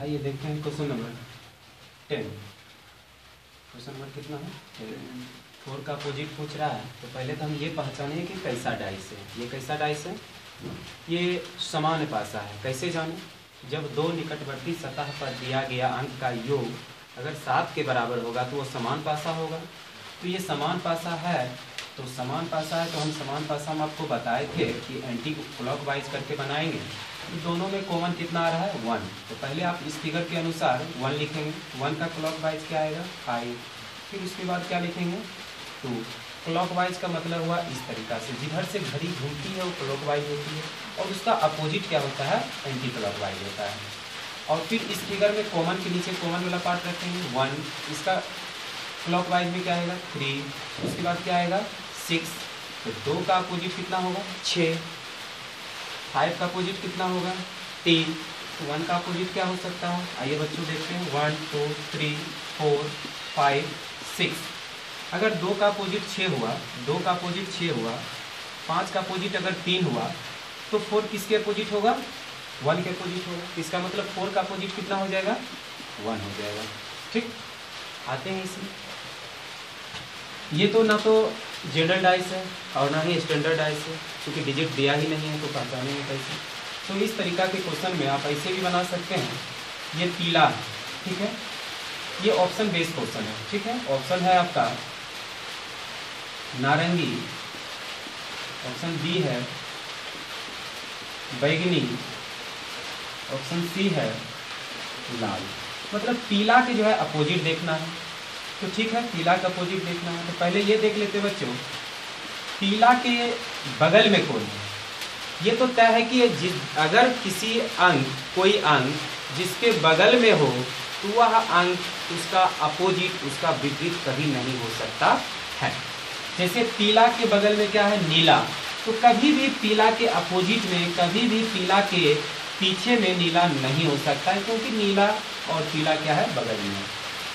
आइए देखते हैं क्वेश्चन नंबर 10। क्वेश्चन नंबर कितना है? 4 का अपोजिट पूछ रहा है। तो पहले तो हम ये पहचाने कि कैसा डाइस है। ये कैसा डाइस है? ये समान पासा है। कैसे जाने? जब दो निकटवर्ती सतह पर दिया गया अंक का योग अगर 7 के बराबर होगा तो वो समान पासा होगा। तो ये समान पासा है, तो समान पासा है तो हम समान पासा हम आपको बताए थे कि एंटी क्लॉकवाइज करके बनाएंगे। तो दोनों में कॉमन कितना आ रहा है? 1। तो पहले आप इस फिगर के अनुसार 1 लिखेंगे। 1 का क्लॉकवाइज क्या आएगा? 5। फिर उसके बाद क्या लिखेंगे? 2। क्लॉकवाइज का मतलब हुआ इस तरीका से, जिधर से घड़ी घूमती है वो क्लॉकवाइज होती है, और उसका अपोजिट क्या होता है? एंटी क्लॉकवाइज होता है। और फिर इस फिगर में कॉमन के नीचे कॉमन वाला पार्ट रखेंगे 1। इसका क्लॉकवाइज में क्या आएगा? 3। उसके बाद क्या आएगा? 6। तो 2 का अपोजिट कितना होगा? 6। 5 का अपोजिट कितना होगा? 3। तो 1 का अपोजिट क्या हो सकता है? आइए बच्चों देखते हैं। 1 2 3 4 5 6। अगर 2 का अपोजिट 6 हुआ, 2 का अपोजिट 6 हुआ, 5 का अपोजिट अगर 3 हुआ, तो 4 किसके अपोजिट होगा? 1 के अपोजिट होगा। इसका मतलब 4 का अपोजिट कितना हो जाएगा? 1 हो जाएगा। ठीक, आते हैं इसमें। ये तो ना तो जनरल डाइस है और ना ही स्टैंडर्ड डाइस है, क्योंकि डिजिट दिया ही नहीं है तो पहचानेंगे कैसे? तो इस तरीका के क्वेश्चन में आप ऐसे भी बना सकते हैं। ये पीला है, ठीक है, ये ऑप्शन बेस्ड क्वेश्चन है, ठीक है। ऑप्शन है आपका नारंगी, ऑप्शन बी है बैगनी, ऑप्शन सी है लाल। मतलब पीला के जो है अपोजिट देखना है, तो ठीक है, पीला का अपोजिट देखना है। तो पहले ये देख लेते बच्चों, पीला के बगल में कौन है? ये तो तय है कि अगर किसी अंक, कोई अंक जिसके बगल में हो तो वह अंक उसका अपोजिट, उसका विपरीत कभी नहीं हो सकता है। जैसे पीला के बगल में क्या है? नीला। तो कभी भी पीला के अपोजिट में, कभी भी पीला के पीछे में नीला नहीं हो सकता है, क्योंकि नीला और पीला क्या है? बगल में है।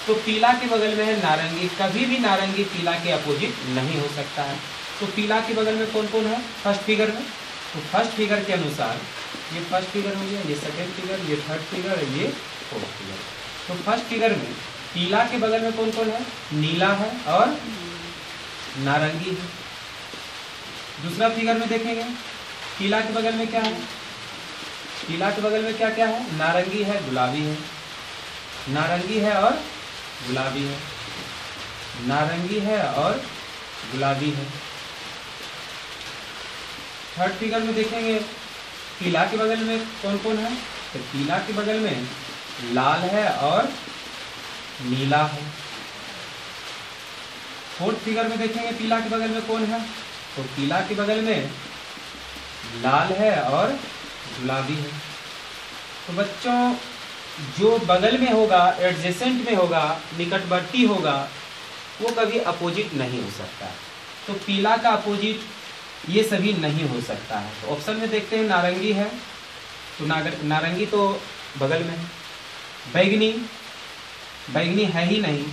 तो पीला के बगल में है नारंगी, कभी भी नारंगी पीला के अपोजिट नहीं हो सकता है। तो पीला के बगल में कौन कौन है फर्स्ट फिगर में? तो फर्स्ट फिगर के अनुसार ये फर्स्ट फिगर हो गया, ये सेकेंड फिगर, ये थर्ड फिगर, ये फोर्थ फिगर। तो फर्स्ट फिगर में पीला के बगल में कौन कौन है? नीला है और नारंगी है। दूसरा फिगर में देखेंगे, पीला के बगल में क्या है? पीला के बगल में क्या क्या है? नारंगी है, गुलाबी है, नारंगी है और गुलाबी है, नारंगी है और गुलाबी है। थर्ड फिगर में देखेंगे, पीला के बगल में कौन कौन है? तो पीला के बगल में लाल है और नीला है। फोर्थ फिगर में देखेंगे, पीला के बगल में कौन है? तो पीला के बगल में लाल है और गुलाबी है। तो बच्चों, जो बगल में होगा, एडजेसेंट में होगा, निकटवर्ती होगा, वो कभी अपोजिट नहीं हो सकता। तो पीला का अपोजिट ये सभी नहीं हो सकता है। तो ऑप्शन में देखते हैं, नारंगी है, तो नारंगी तो बगल में है। बैगनी, बैगनी है ही नहीं,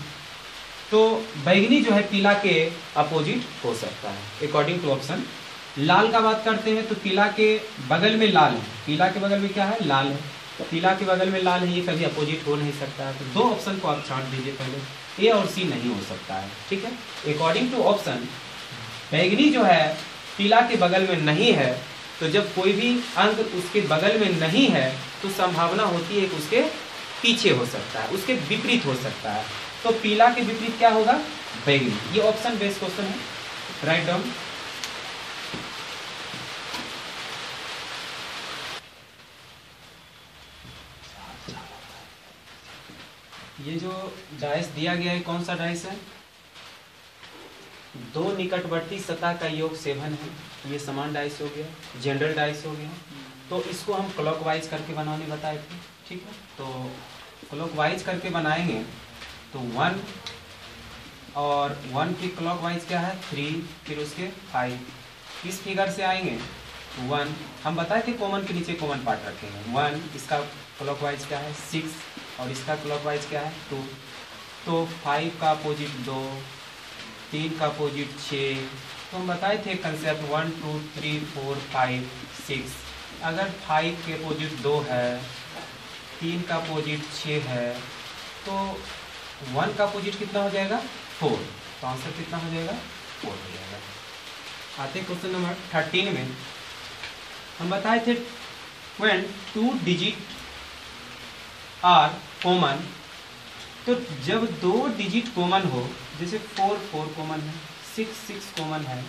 तो बैगनी जो है पीला के अपोजिट हो सकता है अकॉर्डिंग टू ऑप्शन। लाल का बात करते हैं, तो पीला के बगल में लाल है, पीला के बगल में क्या है? लाल है। पीला के बगल में लाल है, ये कभी अपोजिट हो नहीं सकता है। तो दो ऑप्शन को आप छांट दीजिए, पहले ए और सी नहीं हो सकता है, ठीक है। अकॉर्डिंग टू ऑप्शन, बैगनी जो है पीला के बगल में नहीं है, तो जब कोई भी अंक उसके बगल में नहीं है तो संभावना होती है कि उसके पीछे हो सकता है, उसके विपरीत हो सकता है। तो पीला के विपरीत क्या होगा? बैगनी। ये ऑप्शन बेस्ड क्वेश्चन है, राइट डाउन। ये जो डाइस दिया गया है, कौन सा डाइस है? दो निकटवर्ती सतह का योग 7 है। ये समान डाइस हो गया, जनरल डाइस हो गया। तो इसको हम क्लॉकवाइज करके बनाने बताए थे, ठीक है। तो क्लॉकवाइज करके बनाएंगे तो 1 और 1 की क्लॉकवाइज क्या है? 3, फिर उसके 5। इस फिगर से आएंगे 1, हम बताए थे कॉमन के नीचे कॉमन पार्ट रखेंगे। 1, इसका क्लॉकवाइज क्या है? 6, और इसका क्लॉकवाइज क्या है? 2। तो 5 का अपोजिट 2, 3 का अपोजिट 6। तो हम बताए थे कंसेप्ट 1 2 3 4 5 6। अगर 5 के अपोजिट 2 है, 3 का अपोजिट 6 है, तो 1 का अपोजिट कितना हो जाएगा 4, तो आंसर कितना हो जाएगा 4 हो जाएगा। आते क्वेश्चन नंबर 13 में हम बताए थे व्हेन 2 डिजिट आर कॉमन, तो जब 2 डिजिट कॉमन हो, जैसे 4 कॉमन है, 6 कॉमन है,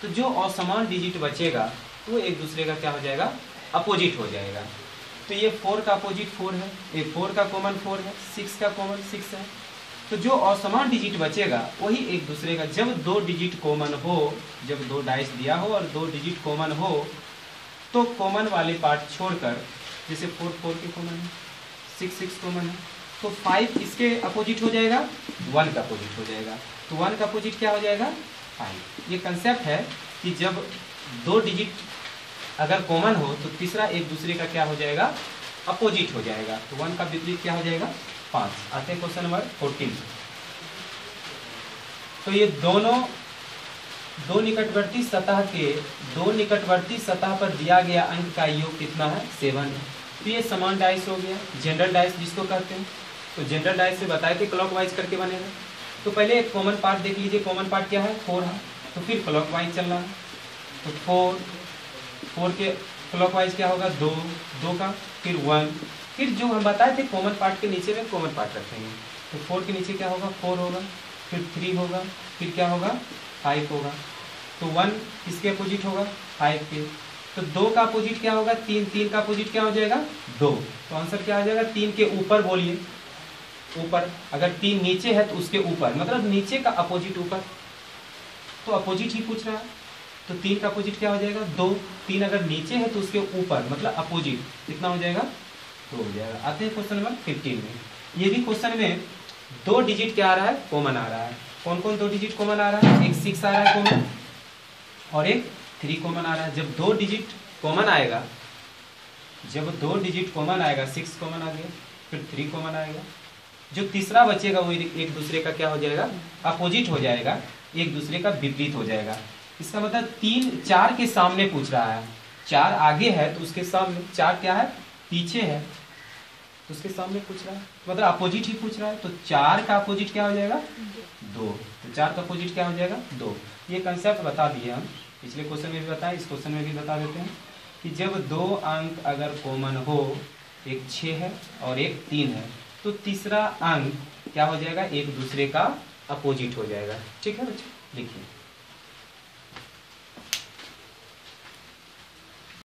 तो जो असमान डिजिट बचेगा वो एक दूसरे का क्या हो जाएगा अपोजिट हो जाएगा। तो ये 4 का अपोजिट 4 है, ये 4 का कॉमन 4 है, 6 का कॉमन 6 है, तो जो असमान डिजिट बचेगा वही एक दूसरे का, जब 2 डिजिट कॉमन हो, जब 2 डाइस दिया हो और 2 डिजिट कॉमन हो, तो कॉमन वाले पार्ट छोड़कर, जैसे 4 के कॉमन है, 6 कॉमन है, तो 5 इसके अपोजिट हो जाएगा, 1 का अपोजिट हो जाएगा, तो 1 का अपोजिट क्या हो जाएगा 5। ये कंसेप्ट है कि जब 2 डिजिट अगर कॉमन हो तो तीसरा एक दूसरे का क्या हो जाएगा अपोजिट हो जाएगा, तो 1 का विपरीत क्या हो जाएगा 5। आते हैं क्वेश्चन नंबर 14। तो ये दो निकटवर्ती सतह पर दिया गया अंक का योग कितना है 7 है। तो ये समान डाइस हो गया, जनरल डाइस जिसको कहते हैं। तो जनरल डाइस से बताए थे क्लॉकवाइज करके बनेगा। तो पहले एक कॉमन पार्ट देख लीजिए, कॉमन पार्ट क्या है 4 है, तो फिर क्लॉकवाइज चलना है, तो 4 के क्लॉकवाइज क्या होगा 2 का, फिर 1, फिर जो हम बताए थे कॉमन पार्ट के नीचे में कॉमन पार्ट रखेंगे, तो 4 के नीचे क्या होगा 4 होगा, फिर 3 होगा, फिर क्या होगा 5 होगा, तो 1 किसके अपोजिट होगा 5 के, तो 2 का अपोजिट क्या होगा 3 का अपोजिट क्या हो जाएगा 2, तो आंसर क्या आ जाएगा 3 के ऊपर, बोलिए ऊपर, अगर 3 नीचे है तो उसके ऊपर, मतलब नीचे का अपोजिट ऊपर, तो अपोजिट ही पूछ रहा है, तो 3 का अपोजिट क्या हो जाएगा 2, 3 अगर नीचे है तो उसके ऊपर मतलब अपोजिट कितना हो जाएगा 2 हो जाएगा। आते हैं क्वेश्चन नंबर 15 में। ये भी क्वेश्चन में 2 डिजिट क्या आ रहा है कॉमन आ रहा है। कौन कौन 2 डिजिट कॉमन आ रहा है, एक 6 आ रहा है कॉमन और एक 3 कॉमन आ रहा है। जब 2 डिजिट कॉमन आएगा, जब 2 डिजिट कॉमन आएगा, 6 कॉमन आ गया, फिर 3 कॉमन आएगा, जो तीसरा बचेगा वो एक दूसरे का क्या हो जाएगा अपोजिट हो जाएगा, एक दूसरे का विपरीत हो जाएगा। इसका मतलब 4 के सामने पूछ रहा है, 4 आगे है तो उसके सामने, 4 क्या है पीछे है तो उसके सामने पूछ रहा है, मतलब अपोजिट ही पूछ रहा है, तो 4 का अपोजिट क्या हो जाएगा 2, तो 4 का अपोजिट क्या हो जाएगा 2। ये कंसेप्ट बता दिए हम, पिछले क्वेश्चन में भी बताया, इस क्वेश्चन में भी बता देते हैं कि जब 2 अंक अगर कॉमन हो, एक 6 है और एक 3 है, तो तीसरा अंक क्या हो जाएगा एक दूसरे का अपोजिट हो जाएगा। ठीक है बच्चे, लिखिए।